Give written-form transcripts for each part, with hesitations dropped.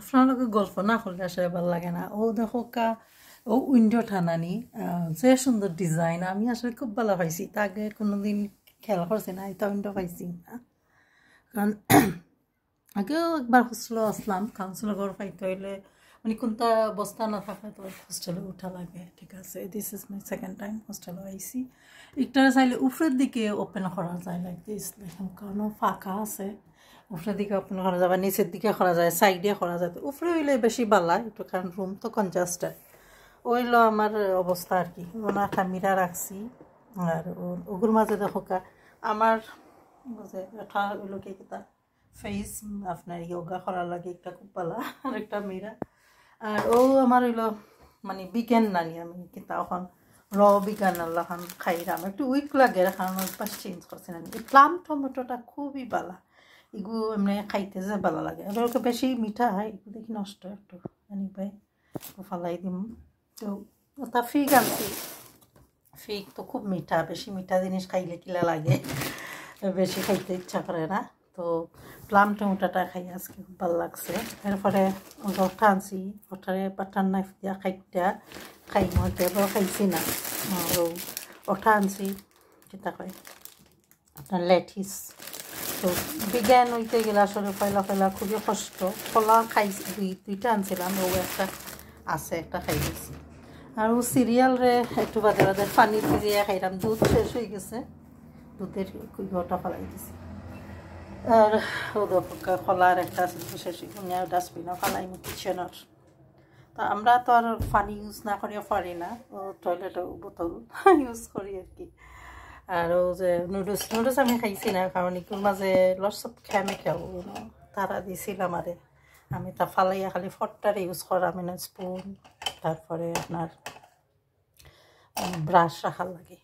আপনার গল্প না করলে আসলে ভালো লাগে না ও দেখো কা ও উইন্ডো ঠানানি যে সুন্দর ডিজাইন আমি আসলে খুব ভালো পাইছি তাকে কোনোদিন খেয়াল করছি না এটা উইন্ডো পাইছি না কারণ আগেও একবার হোস্টেলে আসলাম কাউন্সিলর ঘর পাইতে হইলে মানে কোনটা বস্তা না থাকলে তো হোস্টেলে উঠা লাগে ঠিক আছে this is my second time হোস্টেলে আইসি একটা চাইলে উপরের দিকে ওপেন করা যায় লাইক দিস দেখুন কারণ ফাঁকা আছে উপরের দিকে ওপেন করা যায় বা নিচের দিকে করা যায় সাইডে করা যায় তো উপরে হইলে বেশি ভালো একটু কারণ রুম তো কনজাস্টেড ওইলো আমার অবস্থা আর কি ওনার একটা মিরা রাখছি আর ওগুর মাঝে দেখো আমার এটা হইলো কি কিতা ফেস আপনার যোগা করার লাগে একটা খুব ভালো আর একটা মিরা আর ও আমার হইলো মানে বিজ্ঞান নানি আমি কিন্তু এখন র বিজ্ঞান আল্লাহ খান খাইরাম একটু উইক লাগে কারণ পাশ চেঞ্জ করছে না এই প্লাম টমেটোটা খুবই ভালো এগুলো এমনি খাইতে যে ভালো লাগে আর ওকে বেশি মিঠা হয় এগুলো দেখি নষ্ট একটু জানি ভাই ফালাই দিম তো ওটা ফিগ আনছি ফিগ তো খুব মিঠা বেশি মিঠা জিনিস খাইলে কিলা লাগে বেশি খাইতে ইচ্ছা করে না তো প্লাম টমেটোটা খাই আজকে খুব ভালো লাগছে এরপরে ওটা আনছি ওটারে বাটার নাইফ দিয়া খাইটা খাই মধ্যে এবার খাইছি না আর ওটা আনছি যেটা কয় আপনার লেটিস তো বিজ্ঞান হইতে গেলে আসলে ফেলা খুবই কষ্ট ফলা খাইছি দুইটা আনছিলাম ও একটা আছে একটা খাই দিয়েছি আর ও সিরিয়ালরে একটু বাদে বাদে পানি দিয়ে খাইলাম দুধ শেষ হয়ে গেছে দুধের কুইটা ফেলাই দিছি আর ওদের খোলার একটা শেষ ডাস্টবিনও ফেলাই কিচেনের তা আমরা তো আর পানি ইউজ না করিয়া পারি না ও টয়লেটও বোতল ইউজ করি আর কি আর ও যে নুডলস আমি খাইছি না কারণ এগুলোর মাঝে লস অফ কেমিক্যাল তারা দিয়েছিলাম আরে আমি তা ফালাইয়া খালি ফটটার ইউজ করা মানে স্পুন তারপরে আপনার ব্রাশ রাখার লাগে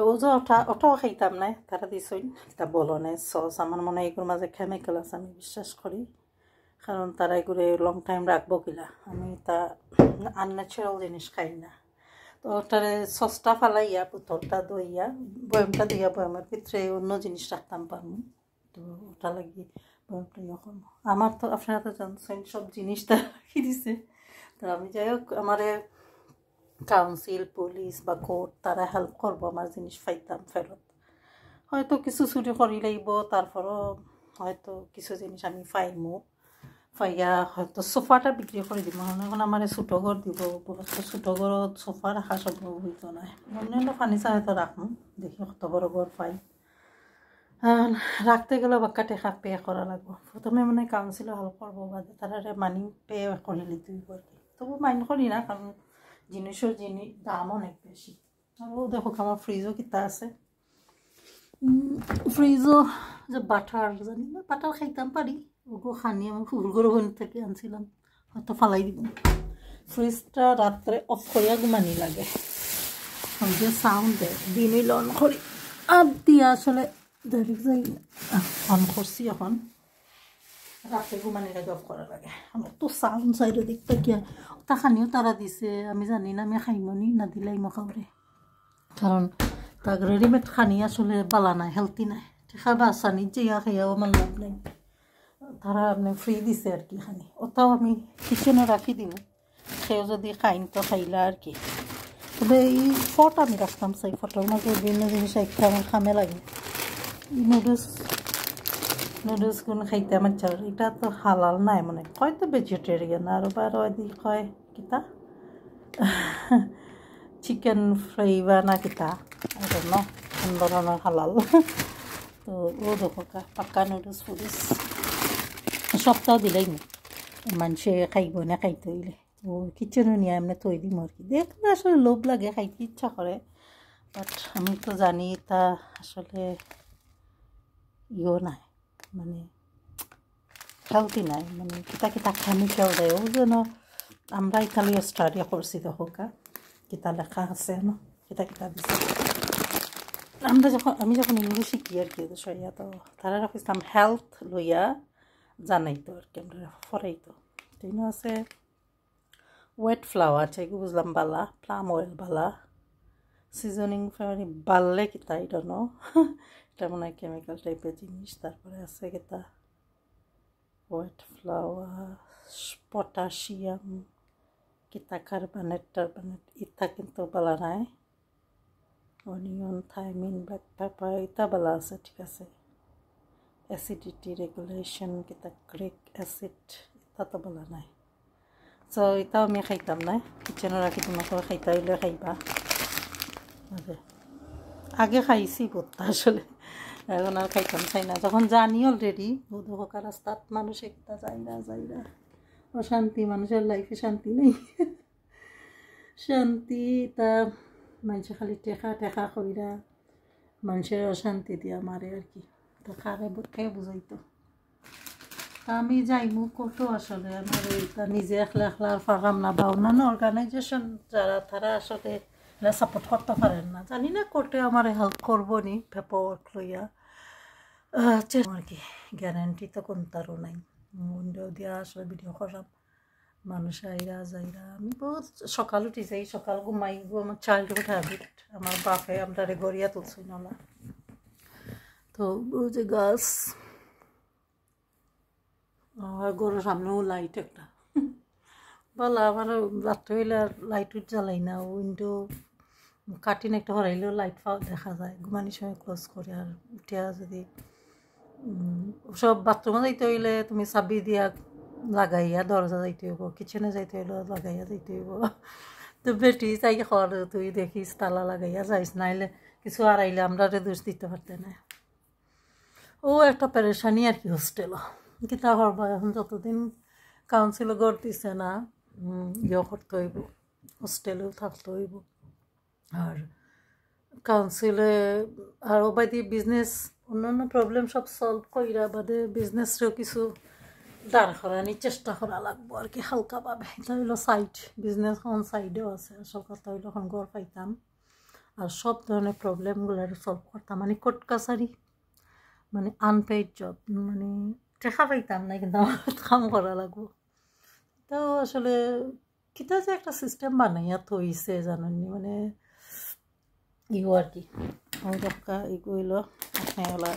ও যে ওটাও খাইতাম না তারা দিছই তা বলো না সস আমার মনে হয় এগুলোর মাঝে কেমিক্যাল আছে আমি বিশ্বাস করি কারণ তারা এগুলো লং টাইম রাখবো কিনা আমি তা আনন্যাচারাল জিনিস খাই না তো ওটারে সসটা ফালাইয়া বোতলটা দইয়া বয়ামটা দিয়া বয়ামের ভিতরে অন্য জিনিস রাখতাম পারবো তো ওটা লাগিয়ে বয়ামটা ইয়ে করবো আমার তো আপনারা তো জানছেন সব জিনিসটা রাখি দিছে তো আমি যাই হোক আমার কাউন্সিল পুলিশ বা কোর্ট তারা হেল্প করবো আমার জিনিস পাইতাম ফেরত হয়তো কিছু চুরি করি লাগব তারপরও হয়তো কিছু জিনিস আমি পাইমো পাইয়া হয়তো সোফাটা বিক্রি করে দিব এখন আমার ছোটো ঘর দিব ছোটো ঘরত সোফা রাখা সব হইতো না অন্যান্য ফার্নিচার হয়তো রাখুন দেখি কত বড় ঘর পাই রাখতে গেলেও বাক্কা টেকা পে করা লাগবো প্রথমে মানে কাউন্সিলও হেল্প করবো বাদে তারা মানি পে করে নিতে হইব আর কি তবু মাইন্ড করি না কারণ জিনিসের দাম অনেক বেশি আর দেখো আমার ফ্রিজও কিতা আছে ফ্রিজও যে বাটার জানি না বাটার খাইতাম পারি ওগো খানি আমি ফুলগুলো বোন থেকে আনছিলাম হয়তো ফালাই দিব ফ্রিজটা রাত্রে অফ করিয়া ঘুমানি লাগে যে সাউন্ড দেয় দিনই অন করি আর দিয়া আসলে ডাইরেক্ট যাই অন করছি এখন রাতে ঘুমানির আগে অফ করা লাগে আমার তো সাউন্ড সাইডে দেখতে কি তা খানিও তারা দিছে আমি জানি না আমি খাইমনি না দিলাই মখাবরে কারণ তাক রেডিমেড খানি আসলে বালা নাই হেলথি নাই খাবা আসা নিজে ইয়া খাইয়াও আমার লাভ নাই তারা আপনি ফ্রি দিছে আর কি খানি ওটাও আমি কিচেনে রাখি দিব সেও যদি খাইন তো খাইলা আর কি তবে এই ফট আমি রাখতাম চাই ফটোর মাঝে বিভিন্ন জিনিস একটা আমার খামে লাগে নুডলসগুলো খাইতে আমার চার এটা তো হালাল নাই মানে হয়তো ভেজিটেরিয়ান আর বারো দি কয় কিতা চিকেন ফ্লেভার না কিতা ন কোন ধরনের হালাল তো ও দেখো পাক্কা নুডলস ফুডলস সপ্তাহ দিলেই মানুষে খাইব না খাইতে হইলে ও কিচেনও নিয়ে এমনি তৈ দিম আর কি দেখলে আসলে লোভ লাগে খাইতে ইচ্ছা করে বাট আমি তো জানি তা আসলে ইও নাই মানে হেলথি নাই মানে কিতা কিতা কেমিক্যাল দেয় ও যেন আমরা ইতালিও স্টাডি করছি দেখো কিতা লেখা আছে ন কিতা কিতা দিছে আমি যখন ইংলিশ শিখি আর কি সরিয়া তো তারা রাখিতাম হেলথ লইয়া জানাইতো আর কি আমরা ফরাইতো তাই আছে ওয়েট ফ্লাওয়ার এগুলো বুঝলাম বালা প্লাম অয়েল বালা সিজনিং ফ্লেভারি বাললে কিতা এটা ন এটা মনে হয় কেমিক্যাল টাইপের জিনিস তারপরে আছে কিতা হোয়াইট ফ্লাওয়ার পটাশিয়াম কিতা কার্বনেট টার্বনেট ইতা কিন্তু বলা নাই অনিয়ন থাইমিন ব্ল্যাক পেপার ইতা বলা আছে ঠিক আছে অ্যাসিডিটি রেগুলেশন কিতা গ্রিক অ্যাসিড ইতা তো বলা নাই সো ইতাও আমি খাইতাম না কিচেনে রাখি তোমাকে খাইতে হইলে খাইবা আগে খাইছি ভর্তা আসলে এখন আর খাইতাম চাই না যখন জানি অলরেডি বোধকা রাস্তাত মানুষ একটা যাইরা অশান্তি মানুষের লাইফে শান্তি নেই শান্তি তা মানুষ খালি টেকা কইরা মানুষের অশান্তি দিয়া মারে আর কি তো খারে বুঝাইতো আমি যাইমু কত আসলে আমার এটা নিজে একলা আর ফারাম না বা অন্যান্য অর্গানাইজেশন যারা তারা আসলে সাপোর্ট করতে পারেন না জানি না কোর্টে আমার হেল্প করবো নি পেপার ওয়ার্ক লইয়া আর কি গ্যারান্টি তো কোনটারও নাই উইন্ডো দিয়া আসলে ভিডিও করাম মানুষ আইরা যাইরা আমি বহুত সকাল উঠি যাই সকাল ঘুমাই আমার চাইল্ডহুড হ্যাবিট আমার বাপে আমরা গড়িয়া তুলছই না তো ওই যে গাছ আর গরুর সামনেও লাইট একটা বলা আমার রাত্রে হইলে লাইট উঠ জ্বালাই না উইন্ডো কাটিন একটা হরাইলেও লাইট দেখা যায় ঘুমানির সময় ক্লোজ করে আর উঠিয়া যদি সব বাথরুমে যাইতে হইলে তুমি চাবি দিয়া লাগাইয়া দরজা যাইতে হইব কিচেনে যাইতে হইলে লাগাইয়া যাইতে হইব তো বেটি চাই খর তুই দেখিস তালা লাগাইয়া যাইস নাইলে কিছু আড়াইলে আমরা দোষ দিতে পারতে না ও একটা পেরেশানি আর কি হোস্টেলও কিতা করবা এখন যতদিন কাউন্সিলও গড় দিছে না করতে হইব হোস্টেলেও থাকতে হইব আর কাউন্সিলে আর ওবাদি বিজনেস অন্যান্য প্রবলেম সব সলভ কইরা বাদে বিজনেসরেও কিছু দাঁড় করানির চেষ্টা করা লাগবো আর কি হালকাভাবে এটা হইলো সাইড বিজনেস অন সাইডেও আছে আসল কথা হইলো এখন ঘর পাইতাম আর সব ধরনের প্রবলেমগুলো সলভ করতাম মানে কোর্ট কাছারি মানে আনপেইড জব মানে টেকা পাইতাম না কিন্তু আমার কাম করা লাগবো তো আসলে কিতা যে একটা সিস্টেম বানাইয়া থইছে জানেননি মানে আর কি এগুলো আপনি ওলা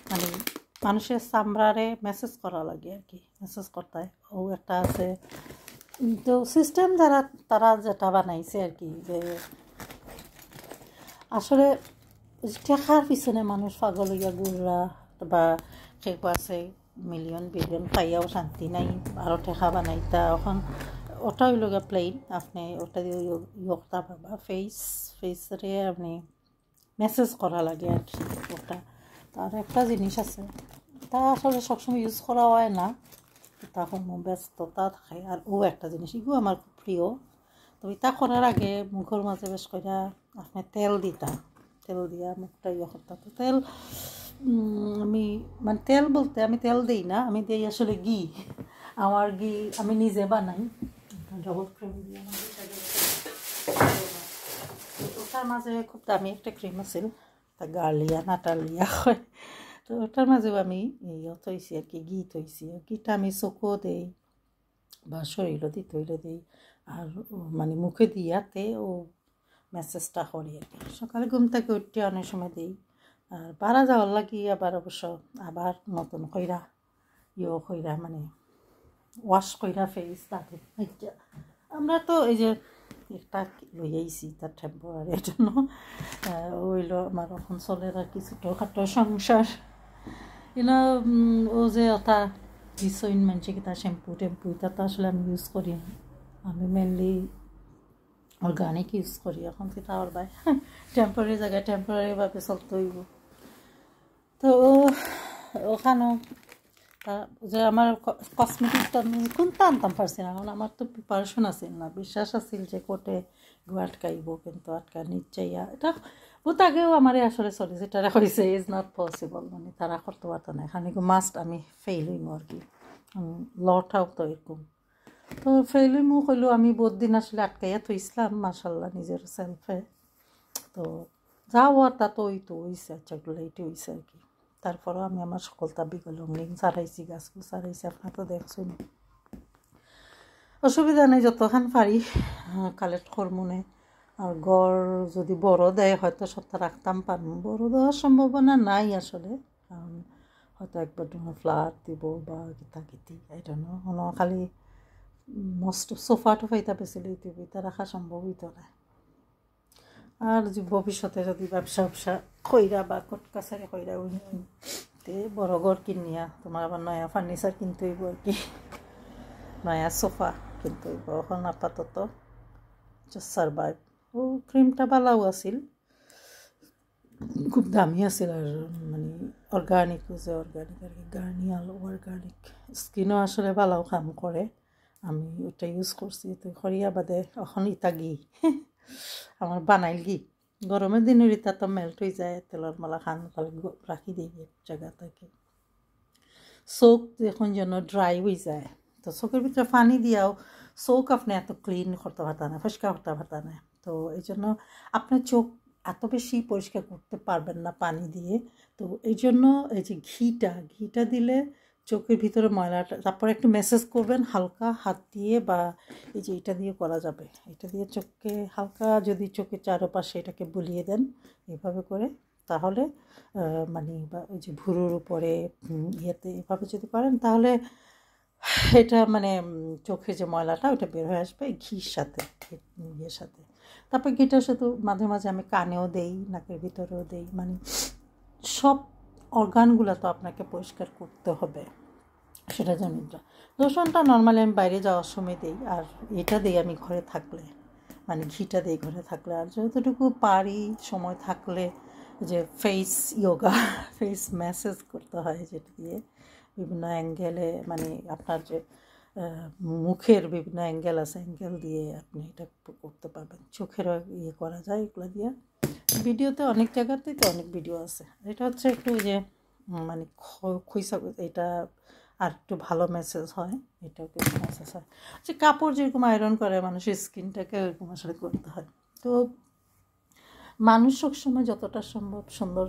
মানে মানুষের চামড়ারে মেসেজ করা লাগে আর কি মেসেজ করতে ও একটা আছে তো সিস্টেম যারা তারা যেটা বানাইছে আর কি যে আসলে টেকার পিছনে মানুষ পাগল হইয়া ঘুরা বা কেউ আছে মিলিয়ন বিলিয়ন পাইয়াও শান্তি নাই আরও টেকা বানাইতা এখন ওটা হইল গিয়া প্লেন আপনি ওটা দিয়ে ইয়টা পাবা ফেসরে আপনি মেসেজ করা লাগে আর কি ওটা তার একটা জিনিস আছে তা আসলে সবসময় ইউজ করা হয় না তখন ব্যস্ততা থাকে আর ও একটা জিনিস এগুলো আমার খুব প্রিয় তো এটা করার আগে মুখের মাঝে বেশ করে আপনি তেল দিয়া মুখটা করতাম তো তেল আমি মানে তেল বলতে আমি তেল দিই না আমি দিই আসলে ঘি আমার ঘি আমি নিজে বানাই ডবল ক্রিম দিয়ে ওটার মাঝে খুব দামি একটা ক্রিম আছিল তা গার্লিয়া নাটালিয়া হয় তো ওটার মাঝেও আমি থইছি আর কি ঘি থইছি ঘিটা আমি চকু দেই বা শরীরও দিতে হইলে দিই আর মানে মুখে দিয়াতে ও মেসেজটা করি আর কি সকালে ঘুম থেকে উঠতে অনেক সময় দিই আর বাড়া যাওয়ার লাগি আবার অবশ্য আবার নতুন কইরা কইরা মানে ওয়াশ কইরা ফেস তাতে আমরা তো এই যে একটা লই আইছি তার টেম্পোরারি এর জন্য হইল আমার এখন চলে আর কি ছোটোখাটো সংসার ও যে ওটা দিছইন মানুষে কি তার শ্যাম্পু টেম্পু এটা তো আসলে আমি ইউজ করি আমি মেনলি অর্গানিক ইউজ করি এখন সেটা আর বাই টেম্পোরারি জায়গায় টেম্পোরারিভাবে চলতে হইব তো ওখানেও যে আমার কসমেটিকটা আমি কোনটা আনতাম পারছি না কারণ আমার তো প্রিপারেশন আছিল না বিশ্বাস আছিল যে কোর্টে আটকাইব কিন্তু আটকা নিশ্চয়ইয়া এটা বহুত আগেও আমার আসলে সলিসিটারে কইছে ইজ নট পসিবল মানে তারা করতে পারতো না এখানে মাস্ট আমি ফেল হইম আর কি লটাও তো এরকম তো ফেল হইমু কইলেও আমি বহুত দিন আসলে আটকাইয়া থইছিলাম মাশাল্লাহ নিজের সেলফে তো যা হওয়ার তা তো ওই তো হইছে আচ্ছা এইটি হইছে আর কি তারপরেও আমি আমার সকলটা বিগল লিঙ্ক ছাড়াইছি গাছগুলো ছাড়াইছি আপনার তো দেখছেন অসুবিধা নেই যতক্ষণ পারি কালেক্ট করমনে আর গড় যদি বড় দেয় হয়তো সপ্তাহ রাখতাম পারবো বড় দেওয়ার সম্ভাবনা নাই আসলে কারণ হয়তো একবার ফ্লাট দিব বা গীতা গীতি এটা না খালি মস্ত সোফা টোফাইতা ফেসিলিটি ভিতরে রাখা সম্ভব হইতো না। আর যে ভবিষ্যতে যদি ব্যবসা কইরা বা কোর্ট কাছারি কইরা তে বড় ঘর কিনিয়া তোমার আবার নয়া ফার্নিচার কিনতে হইব আর কি, নয়া সোফা কিনতে হইব। এখন আপাতত জাস্ট সারভাইভ। ও ক্রিমটা ভালোও আছিল, খুব দামি আছিল আর মানে অর্গানিক যে অর্গানিক আর কি, গার্নিয়াল অর্গানিক। স্কিনও আসলে ভালো কাম করে, আমি ওটা ইউজ করছি। তো খরিয়া বাদে এখন ইতা ঘি আমার বানাইল ঘি, গরমের দিনের ইতা তো মেল্ট হয়ে যায়, তেলের মালা খান রাখি দিই এক জায়গা থেকে। চোখ এখন যেন ড্রাই হয়ে যায়, তো চোখের ভিতরে পানি দিয়াও চোখ আপনি এত ক্লিন করতে পারতেন না, পরিষ্কার করতে পারতেন না। তো এই জন্য আপনার চোখ এত বেশি পরিষ্কার করতে পারবেন না পানি দিয়ে। তো এই জন্য এই যে ঘিটা দিলে চোখের ভিতরে ময়লাটা, তারপরে একটু ম্যাসেজ করবেন হালকা হাত দিয়ে, বা এই যে এটা দিয়ে করা যাবে, এটা দিয়ে চোখকে হালকা যদি চোখের চারপাশে এটাকে বুলিয়ে দেন এভাবে করে, তাহলে মানে বা ওই যে ভুরুর উপরে ইয়েতে এভাবে যদি করেন তাহলে এটা মানে চোখে যে ময়লাটা ওটা বের হয়ে আসবে ঘির সাথে, ইয়ের সাথে। তারপর ঘিটা শুধু মাঝে মাঝে আমি কানেও দেই, নাকের ভিতরেও দেই, মানে সব অর্গানগুলো তো আপনাকে পরিষ্কার করতে হবে, সেটা জানি না। লোশনটা নর্মালি আমি বাইরে যাওয়ার সময় দিই, আর এটা দিই আমি ঘরে থাকলে, মানে ঘিটা দিই ঘরে থাকলে। আর যতটুকু পারি সময় থাকলে যে ফেস ইয়োগা, ফেস ম্যাসেজ করতে হয়, যেটা দিয়ে বিভিন্ন অ্যাঙ্গেলে, মানে আপনার যে মুখের বিভিন্ন অ্যাঙ্গেল আছে, অ্যাঙ্গেল দিয়ে আপনি এটা করতে পারবেন। চোখেরও ইয়ে করা যায় এগুলো দিয়ে। ভিডিওতে অনেক জায়গাতেই তো অনেক ভিডিও আছে। এটা হচ্ছে একটু যে মানে খুইসা, এটা আর একটু ভালো মেসেজ হয়, এটাও কিছু মেসেজ হয় যে কাপড় যেরকম আয়রন করে মানুষের স্কিনটাকে ওইরকম আসলে করতে হয়। তো মানুষ সবসময় যতটা সম্ভব সুন্দর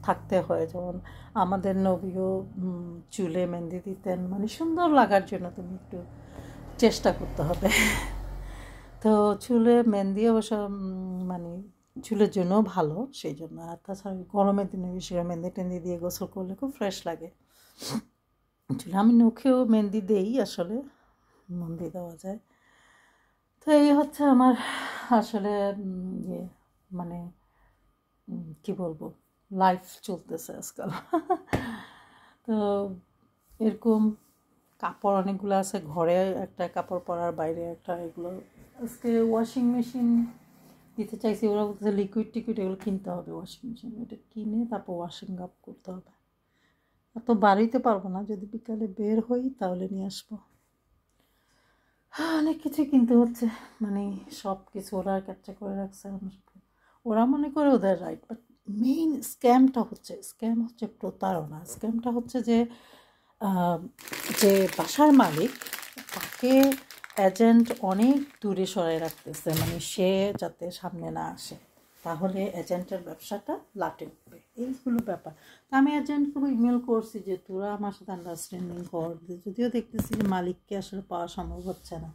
থাকতে হয়। যেমন আমাদের নবীও চুলে মেহেন্দি দিতেন, মানে সুন্দর লাগার জন্য তুমি একটু চেষ্টা করতে হবে। তো চুলে মেহেন্দি অবশ্য মানে চুলের জন্যও ভালো, সেই জন্য। আর তাছাড়া গরমের দিনে বেশি মেহেন্দি টেন্দি দিয়ে গোসল করলে খুব ফ্রেশ লাগে চুলে। আমি নখেও মেহেন্দি দেই, আসলে মেহেন্দি দেওয়া যায়। তো এই হচ্ছে আমার আসলে ইয়ে, মানে কি বলবো, লাইফ চলতেছে আজকাল। তো এরকম কাপড় অনেকগুলো আছে ঘরে, একটা কাপড় পরার বাইরে একটা, এগুলো আজকে ওয়াশিং মেশিন দিতে চাইছি। ওরা বলতেছে লিকুইড টিকুইড এগুলো কিনতে হবে, ওয়াশিং মেশিন এটা কিনে তারপর ওয়াশিং আপ করতে হবে। এত বাড়িতে পারবো না, যদি বিকালে বের হই তাহলে নিয়ে আসবো। অনেক কিছু কিনতে হচ্ছে, মানে সব কিছু ওরা ক্যাপচার করে রাখছে। ওরা মনে করে ওদের রাইট, বাট মেইন স্ক্যাম হচ্ছে প্রতারণা। স্ক্যামটা হচ্ছে যে যে বাসার মালিক তাকে এজেন্ট অনেক দূরে সরাই রাখতেছে, মানে সে যাতে সামনে না আসে, তাহলে এজেন্টের ব্যবসাটা লাটে উঠবে, এইগুলো ব্যাপার। তো আমি এজেন্টকে ইমেল করছি যে তোরা আমার সাথে আন্ডারস্ট্যান্ডিং কর, যদিও দেখতেছি যে মালিককে আসলে পাওয়া সম্ভব হচ্ছে না।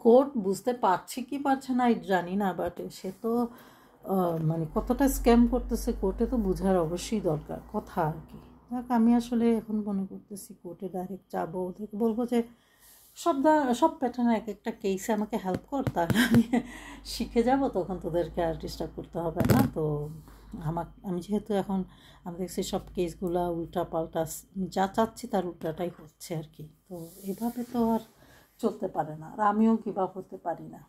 কোর্ট বুঝতে পারছি কি পারছে না জানি না, বাট সে তো মানে কতটা স্ক্যাম করতেছে কোর্টে তো বোঝার অবশ্যই দরকার কথা আর কি। দেখ আমি আসলে এখন মনে করতেছি কোর্টে ডাইরেক্ট যাবো, ওদেরকে বলবো যে সব প্যাটার্নে এক একটা কেসে আমাকে হেল্প কর, তাহলে আমি শিখে যাব, তখন তোদেরকে আর ডিস্টার্ব করতে হবে না। তো আমি যেহেতু এখন আমি দেখছি সব কেসগুলো উল্টা পাল্টা, যা চাচ্ছি তার উল্টাটাই হচ্ছে আর কি। তো এভাবে তো আর চলতে পারে না, আর আমিও গিভ আপ হতে পারি না।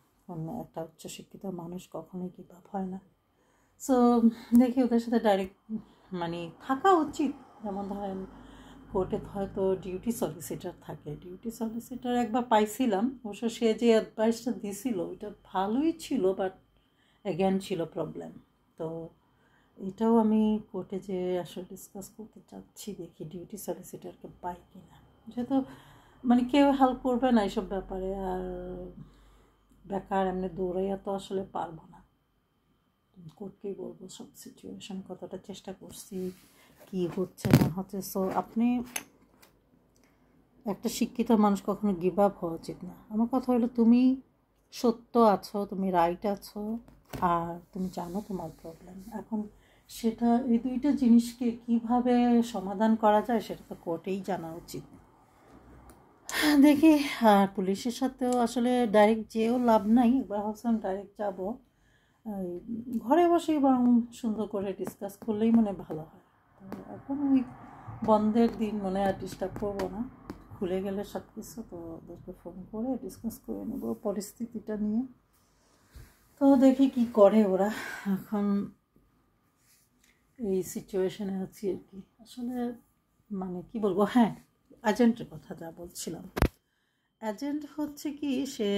একটা উচ্চশিক্ষিত মানুষ কখনোই গিভ আপ হয় না। সো দেখি ওদের সাথে ডাইরেক্ট মানে থাকা উচিত। যেমন ধরেন কোর্টে হয়তো ডিউটি সলিসিটার থাকে, ডিউটি সলিসিটার একবার পাইছিলাম, অবশ্য সে যে অ্যাডভাইসটা দিছিল ওইটা ভালোই ছিল, বাট অ্যাগেন ছিল প্রবলেম। তো এটাও আমি কোর্টে যে আসলে ডিসকাস করতে চাচ্ছি, দেখি ডিউটি সলিসিটারকে পাই কিনা। যেহেতু মানে কেউ হেল্প করবে না এইসব ব্যাপারে, আর বেকার এমনি দৌড়াইয়া তো আসলে পারবো না। কোর্টকেই বলবো সব সিচুয়েশন, কতটা চেষ্টা করছি, কি হচ্ছে না হচ্ছে। সো আপনি একটা শিক্ষিত মানুষ কখনো গিভ আপ হওয়া উচিত না। আমার কথা হলো তুমি সত্য আছো, তুমি রাইট আছো, আর তুমি জানো তোমার প্রবলেম। এখন সেটা এই দুইটা জিনিসকে কিভাবে সমাধান করা যায় সেটা তো কোর্টেই জানা উচিত। দেখি। আর পুলিশের সাথেও আসলে ডাইরেক্ট যেও লাভ নাই, এবার ভাবছিলাম ডাইরেক্ট যাবো, ঘরে বসেই বরং সুন্দর করে ডিসকাস করলেই মনে ভালো হয়। তো এখন ওই বন্ধের দিন মনে আর ডিস্টার্ব করবো না, খুলে গেলে সব কিছু তো ওদেরকে ফোন করে ডিসকাস করে নেবো পরিস্থিতিটা নিয়ে। তো দেখি কি করে ওরা। এখন এই সিচুয়েশনে আছি আর কি। আসলে মানে কি বলবো, হ্যাঁ এজেন্টের কথা যা বলছিলাম, এজেন্ট হচ্ছে কি, সে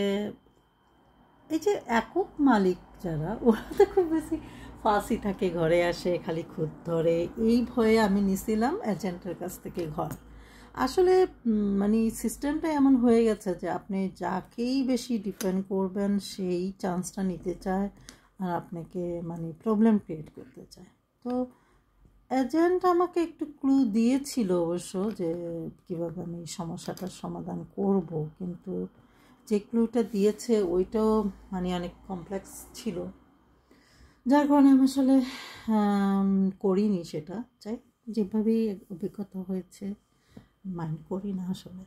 এই যে একক মালিক যারা, ওরা তো খুব বেশি ফাঁসি থাকে, ঘরে আসে খালি খুদ ধরে, এই ভয়ে আমি নিছিলাম এজেন্টের কাছ থেকে ঘর। আসলে মানে সিস্টেমটা এমন হয়ে গেছে যে আপনি যাকেই বেশি ডিপেন্ড করবেন সেই চান্সটা নিতে চায় আর আপনাকে মানে প্রবলেম ক্রিয়েট করতে চায়। তো এজেন্ট আমাকে একটু ক্লু দিয়েছিল অবশ্য যে কীভাবে আমি সমস্যাটার সমাধান করব, কিন্তু যে ক্লুটা দিয়েছে ওইটাও মানে অনেক কমপ্লেক্স ছিল, যার কারণে আমি আসলে করিনি সেটা। চাই যেভাবেই অভিজ্ঞতা হয়েছে মাইন্ড করি না আসলে।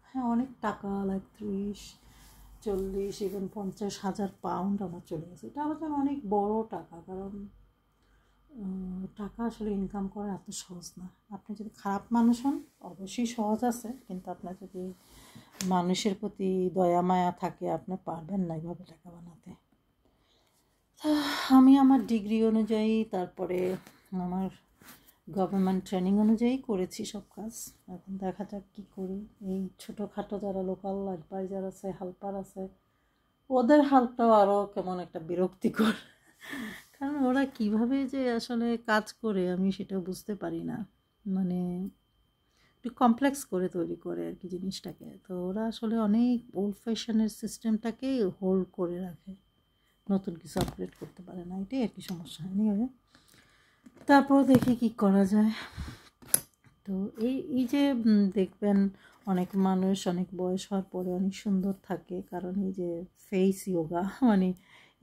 হ্যাঁ অনেক টাকা, লাইক 30-40 ইভেন 50,000 পাউন্ড আমার চলে গেছে। এটা আমার জন্য অনেক বড় টাকা, কারণ টাকা আসলে ইনকাম করা এত সহজ না। আপনি যদি খারাপ মানুষ হন অবশ্যই সহজ আছে, কিন্তু আপনার যদি মানুষের প্রতি দয়া মায়া থাকে আপনি পারবেন না এইভাবে টাকা বানাতে। আমি আমার ডিগ্রি অনুযায়ী, তারপরে আমার গভর্নমেন্ট ট্রেনিং অনুযায়ী করেছি সব কাজ। এখন দেখা যাক কী করি। এই ছোটোখাটো যারা লোকাল অ্যাডভাইজার আছে, হেল্পার আছে, ওদের হালটাও আরও কেমন একটা বিরক্তিকর, কারণ ওরা কিভাবে যে আসলে কাজ করে আমি সেটা বুঝতে পারি না। মানে একটু কমপ্লেক্স করে তৈরি করে আর কি জিনিসটাকে। তো ওরা আসলে অনেক ওল্ড ফ্যাশনের সিস্টেমটাকে হোল্ড করে রাখে, নতুন কিছু আপগ্রেড করতে পারে না, এটাই আর কি সমস্যা। এনিওয়ে তারপর দেখি কি করা যায়। তো এই যে দেখবেন অনেক মানুষ অনেক বয়স হওয়ার পরে অনেক সুন্দর থাকে, কারণ এই যে ফেস ইয়োগা, মানে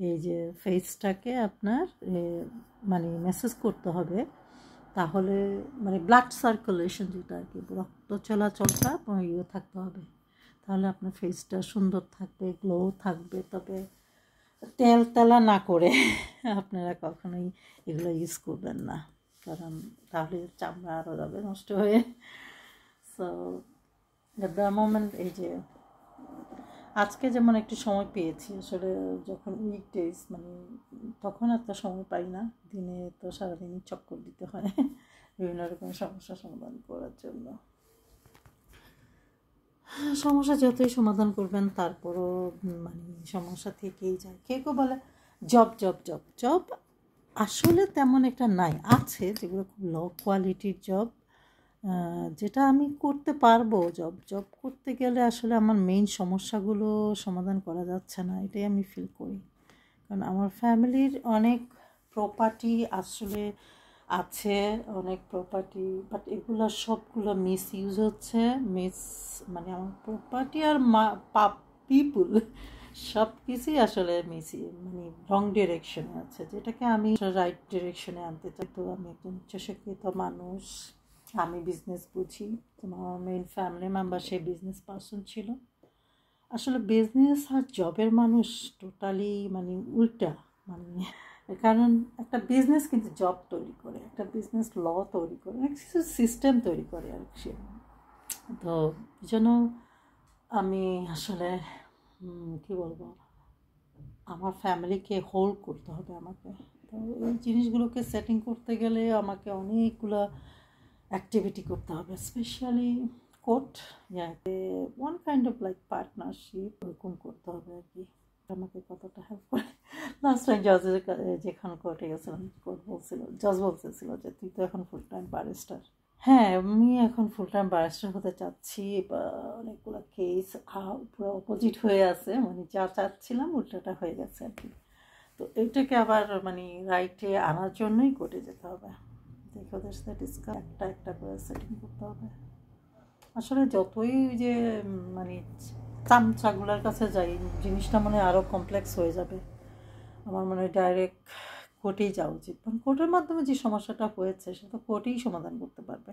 এই যে ফেসটাকে আপনার মানে ম্যাসেজ করতে হবে, তাহলে মানে ব্লাড সার্কুলেশন যেটা আর কি, রক্ত চলাচলটা ইয়ে থাকতে হবে, তাহলে আপনার ফেসটা সুন্দর থাকবে, গ্লো থাকবে। তবে তেলা না করে আপনারা কখনোই এগুলো ইউজ করবেন না, কারণ তাহলে চামড়া আরও যাবে নষ্ট হয়ে। সো দ্য মোমেন্ট এই যে আজকে যেমন একটু সময় পেয়েছি, আসলে যখন উইকডেজ মানে তখন এত সময় পাই না, দিনে তো সারাদিনই চক্কর দিতে হয় বিভিন্ন রকম সমস্যা সমাধান করার জন্য। সমস্যা যতই সমাধান করবেন তারপরও মানে সমস্যা থেকেই যায়। কেউ কেউ বলে জব জব জব জব, আসলে তেমন একটা নাই, আছে যেগুলো খুব লো কোয়ালিটির জব, যেটা আমি করতে পারবো। জব জব করতে গেলে আসলে আমার মেইন সমস্যাগুলো সমাধান করা যাচ্ছে না, এটাই আমি ফিল করি। কারণ আমার ফ্যামিলির অনেক প্রপার্টি আসলে আছে, অনেক প্রপার্টি, বাট এগুলো সবগুলো মিস ইউজ হচ্ছে, মানে আমার প্রপার্টি আর পিপুল সব কিছুই আসলে মানে রং ডিরেকশনে আছে, যেটাকে আমি রাইট ডিরেকশনে আনতে চাই। তো আমি একজন উচ্চশিক্ষিত মানুষ, আমি বিজনেস বুঝি, আমার মেইন ফ্যামিলি মেম্বার সে বিজনেস পার্সন ছিল। আসলে বিজনেস আর জবের মানুষ টোটালি মানে উল্টা, মানে কারণ একটা বিজনেস কিন্তু জব তৈরি করে, একটা বিজনেস ল তৈরি করে, কিছু সিস্টেম তৈরি করে আর কি। তো এই জন্য আমি আসলে কী বলবো, আমার ফ্যামিলিকে হোল্ড করতে হবে আমাকে। তো এই জিনিসগুলোকে সেটিং করতে গেলে আমাকে অনেকগুলো অ্যাক্টিভিটি করতে হবে, specially court, one kind of like partnership ওরকম করতে হবে আর কি। আমাকে কতটা হেল্প করে লাস্ট টাইম জজের যেখান কোর্টে গেছিলাম, কোর্ট জজ বলতেছিল যে তুই তো এখন ফুল টাইম ব্যারিস্টার। হ্যাঁ আমি এখন ফুল টাইম ব্যারিস্টার হতে চাচ্ছি, বা অনেকগুলো কেস পুরো অপোজিট হয়ে আছে, মানে যা চাচ্ছিলাম উল্টাটা হয়ে গেছে আর কি। তো এইটাকে আবার মানে রাইটে আনার জন্যই কোর্টে যেতে হবে, দেখে ওদের সাথে ডিসকাস একটা একটা করে সেটিং করতে হবে। আসলে যতই যে মানে চামচাগুলোর কাছে যাই জিনিসটা মানে আরও কমপ্লেক্স হয়ে যাবে। আমার মনে হয় ডাইরেক্ট কোর্টেই যাওয়া উচিত, কারণ কোর্টের মাধ্যমে যে সমস্যাটা হয়েছে সেটা কোর্টেই সমাধান করতে পারবে।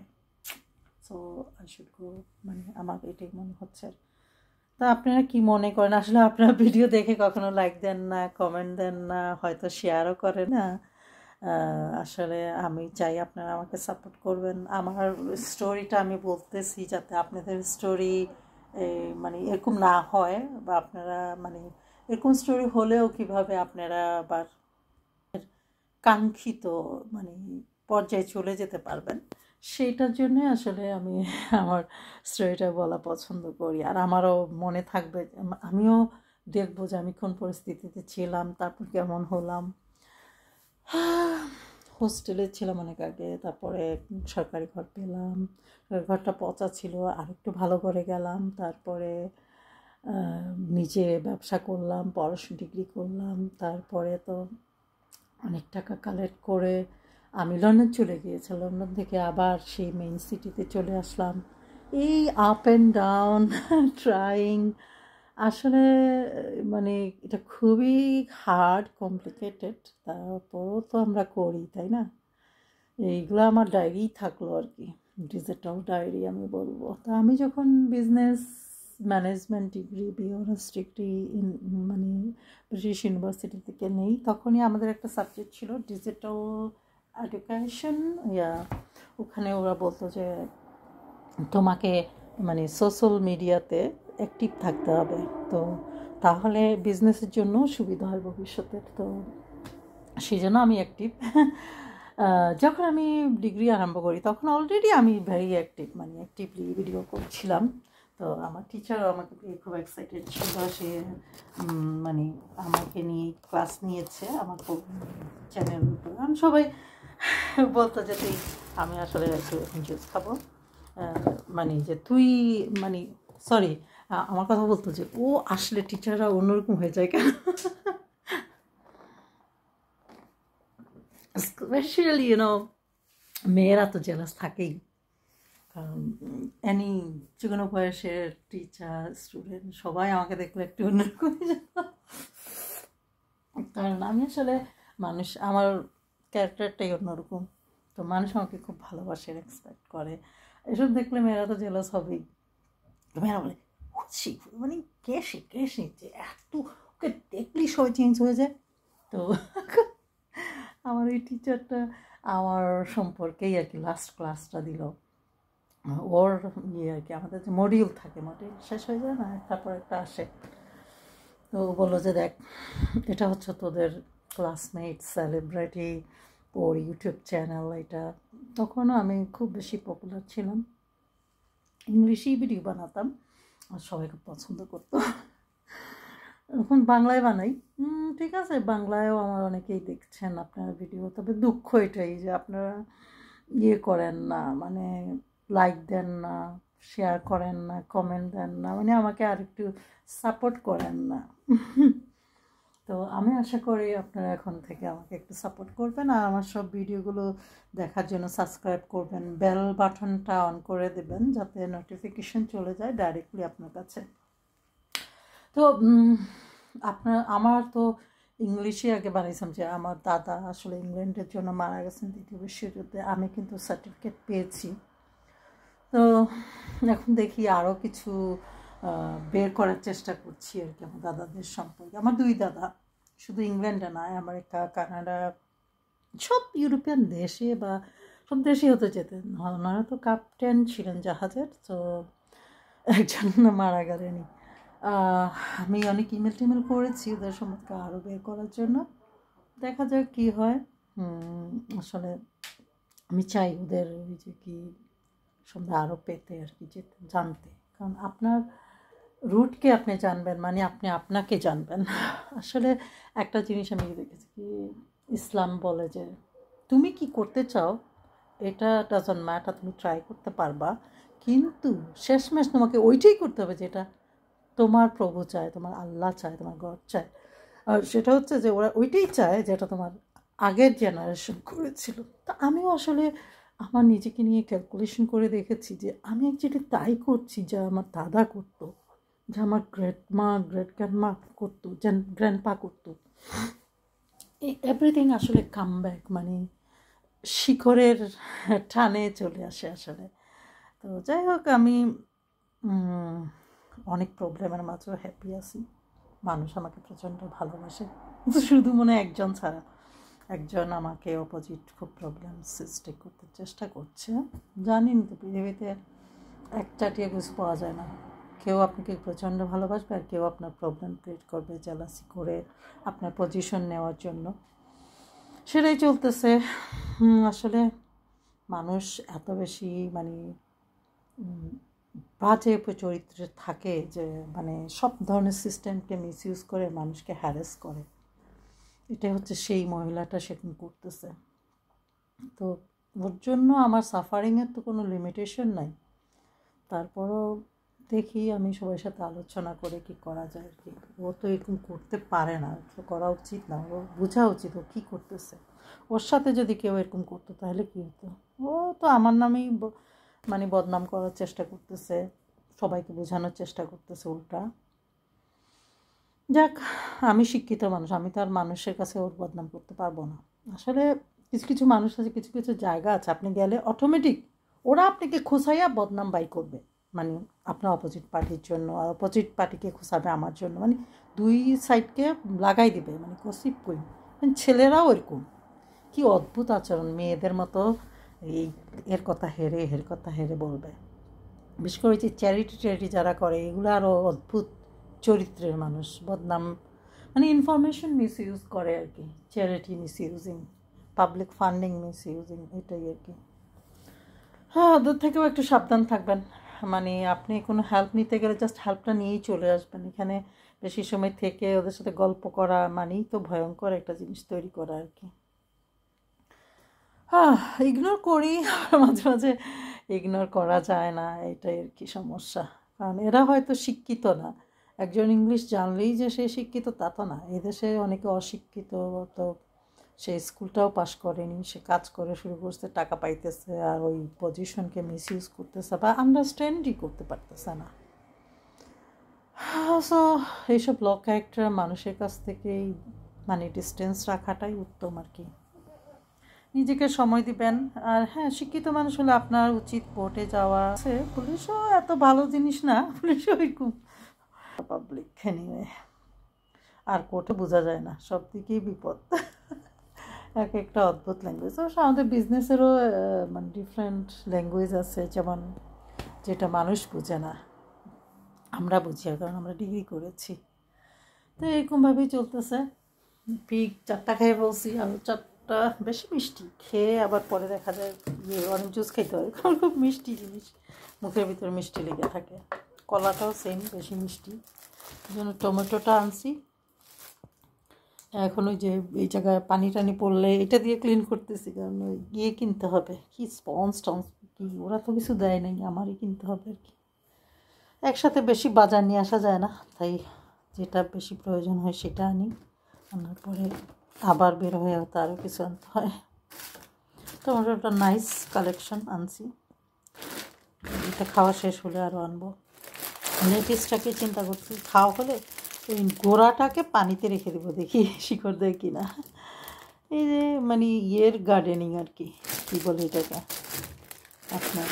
সো আই শুড গো, মানে আমার এটাই মনে হচ্ছে। তা আপনারা কি মনে করেন? আসলে আপনারা ভিডিও দেখে কখনো লাইক দেন না, কমেন্ট দেন না, হয়তো শেয়ারও করে না। আসলে আমি চাই আপনারা আমাকে সাপোর্ট করবেন। আমার স্টোরিটা আমি বলতেছি যাতে আপনাদের স্টোরি মানে এরকম না হয়, বা আপনারা মানে এরকম স্টোরি হলেও কিভাবে আপনারা আবার কাঙ্ক্ষিত মানে পর্যায়ে চলে যেতে পারবেন, সেইটার জন্যে আসলে আমি আমার স্টোরিটা বলা পছন্দ করি। আর আমারও মনে থাকবে, আমিও দেখবো যে আমি কোন পরিস্থিতিতে ছিলাম, তারপর কেমন হলাম। হোস্টেলে ছিলাম অনেক আগে, তারপরে সরকারি ঘর পেলাম, ঘরটা পচা ছিল, আর একটু ভালো করে গেলাম, তারপরে নিজে ব্যবসা করলাম, পড়াশোনা ডিগ্রি করলাম, তারপরে তো অনেক টাকা কালেক্ট করে আমি লন্ডন চলে গিয়েছি। লন্ডন থেকে আবার সেই মেইন সিটিতে চলে আসলাম। এই আপ অ্যান্ড ডাউন ট্রাইং, আসলে মানে এটা খুবই হার্ড, কমপ্লিকেটেড, তারপরও তো আমরা করি, তাই না? এইগুলো আমার ডায়েরি থাকলো আর কি, ডিজিটাল ডায়েরি আমি বলবো। তা আমি যখন business management degree BS degree মানে ব্রিটিশ ইউনিভার্সিটি থেকে নেই, তখনই আমাদের একটা সাবজেক্ট ছিল ডিজিটাল এডুকেশন। ওখানে ওরা বলতো যে তোমাকে মানে সোশ্যাল মিডিয়াতে অ্যাক্টিভ থাকতে হবে, তো তাহলে বিজনেসের জন্য সুবিধা হয় ভবিষ্যতের। তো সেই জন্য আমি অ্যাক্টিভ। যখন আমি ডিগ্রি আরম্ভ করি তখন অলরেডি আমি ভেরি অ্যাক্টিভ, মানে অ্যাক্টিভলি ভিডিও করছিলাম। তো আমার টিচারও আমাকে খুব এক্সাইটেড ছিল, সে মানে আমাকে নিয়ে ক্লাস নিয়েছে আমার চ্যানেল উপর। আমি সবাই বলতো যে তুই, আমি আসলে একটু জুস খাবো, মানে যে তুই মানে সরি আমার কথা বলতো যে ও আসলে টিচাররা অন্যরকম হয়ে যায় কেন, স্পেশালি মেয়েরা তো জেলাস থাকেই, কারণ যে কোনো বয়সের টিচার স্টুডেন্ট সবাই আমাকে দেখলে একটু অন্যরকম হয়ে যেত। কারণ আমি আসলে মানুষ, আমার ক্যারেক্টারটাই অন্যরকম, তো মানুষ আমাকে খুব ভালোবাসে, রেসপেক্ট করে। এসব দেখলে মেয়েরা তো জেলাস হবেই। মেয়েরা বলে মানে কে সে যে এত, ওকে দেখলেই সবাই চেঞ্জ হয়ে যায়। তো আমার এই টিচারটা আমার সম্পর্কেই আর কি লাস্ট ক্লাসটা দিল। ওর আর কি আমাদের যে মডিউল থাকে, মডিউল শেষ হয়ে যায় না, তারপর একটা আসে, তো বললো যে দেখ এটা হচ্ছে তোদের ক্লাসমেট সেলিব্রিটি, ওর ইউটিউব চ্যানেল এটা। তখনও আমি খুব বেশি পপুলার ছিলাম, ইংলিশেই ভিডিও বানাতাম আর সবাই খুব পছন্দ করতো। এখন বাংলায় বানাই, ঠিক আছে, বাংলায়ও আমার অনেকেই দেখছেন আপনার ভিডিও, তবে দুঃখ এটাই যে আপনারা করেন না, মানে লাইক দেন না, শেয়ার করেন না, কমেন্ট দেন না, মানে আমাকে আর একটু সাপোর্ট করেন না। তো আমি আশা করি আপনারা এখন থেকে আমাকে একটু সাপোর্ট করবেন, আর আমার সব ভিডিওগুলো দেখার জন্য সাবস্ক্রাইব করবেন, বেল বাটনটা অন করে দেবেন যাতে নোটিফিকেশন চলে যায় ডাইরেক্টলি আপনার কাছে। তো আমার তো ইংলিশে আগে বানিয়েছিলাম যে আমার দাদা আসলে ইংল্যান্ডের জন্য মারা গেছেন দ্বিতীয় বিশ্বযুদ্ধে, আমি কিন্তু সার্টিফিকেট পেয়েছি। তো এখন দেখি আরও কিছু বের করার চেষ্টা করছি আর কি আমার দাদাদের সম্পর্কে। আমার দুই দাদা, শুধু ইংল্যান্ডে নয়, আমেরিকা, কানাডা, সব ইউরোপিয়ান দেশে বা সব দেশেই হতে যেতেন। ওনারা তো ক্যাপ্টেন ছিলেন জাহাজের, তো একজন মারা গেলেনি। আমি অনেক ইমেল টিমেল করেছি ওদের সম্পর্কে আরও বের করার জন্য, দেখা যাক কী হয়। আসলে আমি চাই ওদের ওই যে কি সম্বন্ধে আরও পেতে আর কি, যে জানতে, কারণ আপনার রুটকে আপনি জানবেন মানে আপনি আপনাকে জানবেন। আসলে একটা জিনিস আমি দেখেছি কি, ইসলাম বলে যে তুমি কি করতে চাও এটা ডাজন্ট ম্যাটার, তুমি ট্রাই করতে পারবা, কিন্তু শেষমেশ তোমাকে ওইটাই করতে হবে যেটা তোমার প্রভু চায়, তোমার আল্লাহ চায়, তোমার গড চায়। আর সেটা হচ্ছে যে ওরা ওইটাই চায় যেটা তোমার আগের জেনারেশন করেছিল। তা আমিও আসলে আমার নিজেকে নিয়ে ক্যালকুলেশন করে দেখেছি যে আমি অ্যাকচুয়ালি তাই করছি যা আমার দাদা করতো, যা আমার গ্রেট গ্র্যান্ডমা করতো, গ্র্যান্ডপা করতো। এই এভরিথিং আসলে কাম ব্যাক, মানে শিখরের টানে চলে আসে আসলে। তো যাই হোক, আমি অনেক প্রবলেমের মাঝেও হ্যাপি আছি। মানুষ আমাকে প্রচণ্ড ভালোবাসে, শুধু মনে একজন ছাড়া। একজন আমাকে অপোজিট খুব প্রবলেম সৃষ্টি করতে চেষ্টা করছে। জানিনি তো, পৃথিবীতে একচাটিয়ে কিছু পাওয়া যায় না। কেউ আপনাকে প্রচণ্ড ভালোবাসবে, আর কেউ আপনার প্রবলেম ক্রিয়েট করবে জেলাসি করে আপনার পজিশন নেওয়ার জন্য। সেটাই চলতেছে। আসলে মানুষ এত বেশি মানে বাজে চরিত্রের থাকে যে মানে সব ধরনের সিস্টেমকে মিসইউজ করে মানুষকে হ্যারাস করে। এটাই হচ্ছে সেই মহিলাটা সেরকম করতেছে। তো ওর জন্য আমার সাফারিংয়ের তো কোনো লিমিটেশন নাই। তারপরও দেখি আমি সবার সাথে আলোচনা করে কি করা যায় আর কি। ও তো এরকম করতে পারে না, তো করা উচিত না। ও বোঝা উচিত ও কী করতেছে। ওর সাথে যদি কেউ এরকম করতো তাহলে কী হতো? ও তো আমার নামেই মানে বদনাম করার চেষ্টা করতেছে, সবাইকে বোঝানোর চেষ্টা করতেছে উল্টা। যাক, আমি শিক্ষিত মানুষ, আমি তো আর মানুষের কাছে ওর বদনাম করতে পারবো না। আসলে কিছু কিছু মানুষ আছে, কিছু কিছু জায়গা আছে, আপনি গেলে অটোমেটিক ওরা আপনাকে খোঁচাইয়া বদনাম বাই করবে, মানে আপনার অপোজিট পার্টির জন্য, আর অপোজিট পার্টিকে খোঁচাবে আমার জন্য, মানে দুই সাইডকে লাগাই দিবে, মানে কসিপ করি। মানে ছেলেরাও এরকম, কি অদ্ভুত আচরণ, মেয়েদের মতো এই এর কথা হেরে এর কথা হেরে বলবে। বিশেষ করে যে চ্যারিটি যারা করে, এগুলো আরও অদ্ভুত চরিত্রের মানুষ। বদনাম মানে ইনফরমেশন মিসইউজ করে আর কি, চ্যারিটি মিসইউজিং, পাবলিক ফান্ডিং মিসইউজিং, এটাই আর কি। হ্যাঁ, ওদের থেকেও একটু সাবধান থাকবেন। মানে আপনি কোনো হেল্প নিতে গেলে জাস্ট হেল্পটা নিয়েই চলে আসবেন। এখানে বেশি সময় থেকে ওদের সাথে গল্প করা মানেই তো ভয়ঙ্কর একটা জিনিস তৈরি করা আর কি। হ্যাঁ, ইগনোর করি, মাঝে মাঝে ইগনোর করা যায় না, এটাই আর কি সমস্যা। কারণ এরা হয়তো শিক্ষিত না। একজন ইংলিশ জানলেই যে সে শিক্ষিত তা তো না। এদেশে অনেকে অশিক্ষিত, তো সে স্কুলটাও পাশ করেনি, সে কাজ করে শুরু করছে, টাকা পাইতেছে, আর ওই পজিশনকে মিসইউজ করতেছে বা আন্ডারস্ট্যান্ডই করতে পারতেছে না। সো এইসব ল ক্যারেক্টার মানুষের কাছ থেকেই মানে ডিস্টেন্স রাখাটাই উত্তম আর কি। নিজেকে সময় দিবেন। আর হ্যাঁ, শিক্ষিত মানুষ হলে আপনার উচিত কোর্টে যাওয়া। আছে পুলিশও এত ভালো জিনিস না, পুলিশও এরকম পাবলিক এনিওয়ে। আর কোর্টে বোঝা যায় না, সব দিকেই বিপদ। এক একটা অদ্ভুত ল্যাঙ্গুয়েজ। অবশ্য আমাদের বিজনেসেরও মানে ডিফারেন্ট ল্যাঙ্গুয়েজ আছে, যেমন যেটা মানুষ বুঝে না, আমরা বুঝি, কারণ আমরা ডিগ্রি করেছি। তো এরকমভাবেই চলতেছে। পিক 4টা খেয়ে বলছি, আরও 4টা বেশি মিষ্টি খেয়ে আবার পরে দেখা যায় অরেঞ্জ জুস খাইতে হয়, কারণ খুব মিষ্টি জিনিস মুখের ভিতরে মিষ্টি লেগে থাকে। কলাটাও সেম বেশি মিষ্টি, এই জন্য টমেটোটা আনছি। এখন ওই যে এই জায়গায় পানি টানি পড়লে এটা দিয়ে ক্লিন করতেছি, কারণ ওই গিয়ে কিনতে হবে কি স্পঞ্জ টঞ্জ কি, ওরা তো কিছু দেয় নাই, আমারই কিনতে হবে আর কি। একসাথে বেশি বাজার নিয়ে আসা যায় না, তাই যেটা বেশি প্রয়োজন হয় সেটা আনি, আনার পরে আবার বের হয়ে হয়তো আরও কিছু আনতে হয়। টমেটোটা নাইস কালেকশন আনছি, এটা খাওয়া শেষ হলে আরও আনবো। লেটিসটাকে চিন্তা করছি, খাওয়া হলে ওই গোড়াটাকে পানিতে রেখে দেবো, দেখি শিকড় দেয় কিনা। এই যে মানে ইয়ের গার্ডেনিং আর কি, কী বলে এটাকে আপনার,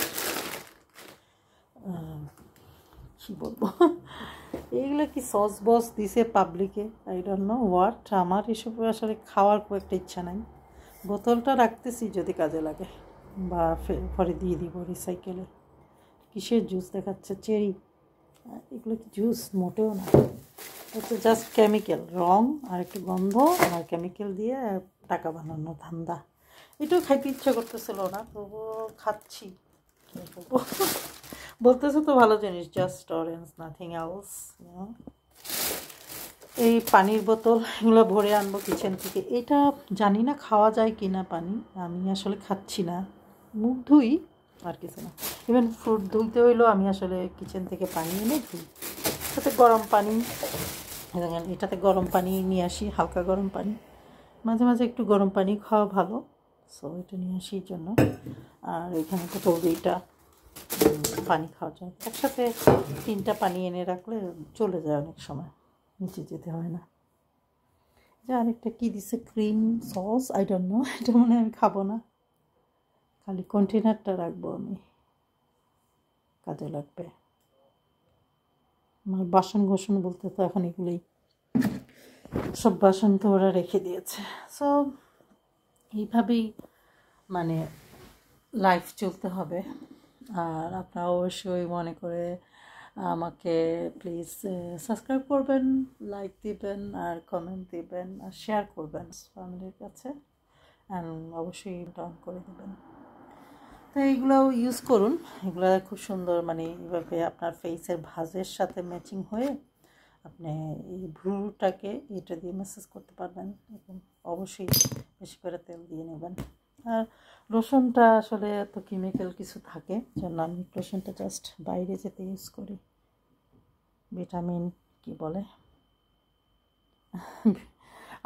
কী বলবো, এইগুলো কি সস বস দিছে পাবলিকে, আই ডোন্ট নো হোয়াট। আমার এসব আসলে খাওয়ার খুব একটা ইচ্ছা নাই। বোতলটা রাখতেছি যদি কাজে লাগে, বা পরে দিয়ে দিব রিসাইকেলে। কিসের জুস দেখাচ্ছে, চেরি, এগুলো কি জুস? মোটেও না, এটা জাস্ট কেমিক্যাল, রং আর একটু গন্ধ আর কেমিক্যাল দিয়ে টাকা বানানো ধান্দা। এটাও খাইতে ইচ্ছা করতেছিল না, তবুও খাচ্ছি। বলতেছে তো ভালো জিনিস, জাস্ট অরেঞ্জ, নাথিং এলস। এই পানির বোতল এগুলো ভরে আনবো কিচেন থেকে। এটা জানি না খাওয়া যায় কি না পানি, আমি আসলে খাচ্ছি না, মুখ ধুই আর কিছু না। ইভেন ফ্রুট ধুইতে হইলেও আমি আসলে কিচেন থেকে পানি এনে ধুই, সাথে গরম পানি। এটাতে গরম পানি নিয়ে আসি, হালকা গরম পানি, মাঝে মাঝে একটু গরম পানি খাওয়া ভালো, সো এটা নিয়ে আসি এই জন্য। আর এখানে তো 2টা পানি খাওয়া যায়, একসাথে 3টা পানি এনে রাখলে চলে যায় অনেক সময়, নিচে যেতে হয় না। যে আরেকটা কী দিছে, cream sauce, I don't know, এটা মনে হয় আমি খাবো না, খালি কন্টেনারটা রাখবো আমি। কাজে লাগবে। আমার বাসন গোসন বলতে তো এখন এগুলোই, সব বাসন তো ওরা রেখে দিয়েছে। সো এইভাবেই মানে লাইফ চলতে হবে। আর আপনারা অবশ্যই মনে করে আমাকে প্লিজ সাবস্ক্রাইব করবেন, লাইক দিবেন, আর কমেন্ট দিবেন, আর শেয়ার করবেন ফ্যামিলির কাছে, অ্যান্ড অবশ্যই অন করে দেবেন। তো এইগুলোও ইউজ করুন, এগুলো খুব সুন্দর, মানে এইভাবে আপনার ফেসের ভাঁজের সাথে ম্যাচিং হয়ে আপনি এই ভ্রুটাকে এটা দিয়ে ম্যাসাজ করতে পারবেন। এবং অবশ্যই বেশি করে তেল দিয়ে নেবেন। আর লোশনটা আসলে এত কেমিক্যাল কিছু থাকে জন্য আমি লোশনটা জাস্ট বাইরে যেতে ইউজ করি। ভিটামিন কি বলে,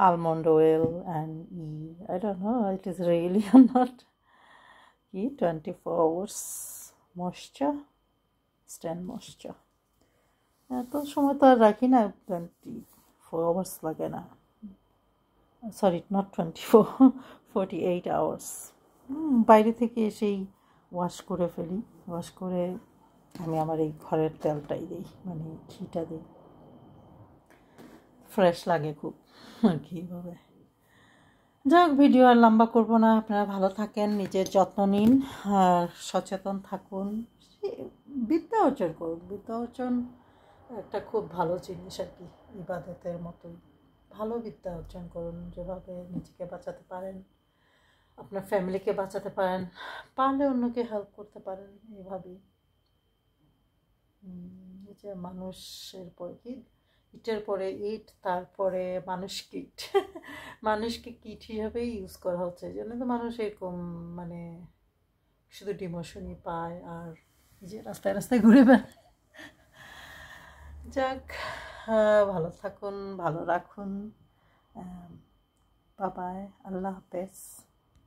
almond oil and I don't know it is really or not 24 hours moisture, stand moisture। এত সময় তো আর রাখি না, 24 hours লাগে না, সরি নট 24, 48 hours। বাইরে থেকে এসেই ওয়াশ করে ফেলি, ওয়াশ করে আমি আমার এই ঘরের তেলটাই দিই, মানে ঘিটা দিই, ফ্রেশ লাগে খুব আর কি এইভাবে। যাই হোক, ভিডিও আর লম্বা করবো না, আপনারা ভালো থাকেন, নিজের যত্ন নিন, আর সচেতন থাকুন, বিদ্যা অর্জন করুন। বিদ্যা অর্জন একটা খুব ভালো জিনিস আর কি, ইবাদতের মতোই। ভালো বিদ্যা অর্জন করুন, যেভাবে নিজেকে বাঁচাতে পারেন, আপনার ফ্যামিলিকে বাঁচাতে পারেন, পারলে অন্যকে হেল্প করতে পারেন। এইভাবেই যে মানুষের পরে কি, ইটের পরে ইট, তারপরে মানুষ কিট, মানুষকে কিট হিসাবেই ইউজ করা হচ্ছে। এই জন্য তো মানুষ এরকম মানে শুধু ডিমোশনই পায় আর যে রাস্তায় রাস্তায় ঘুরে বেড়ায়। যাক, ভালো থাকুন, ভালো রাখুন, বাবাই, আল্লাহ হাফেজ।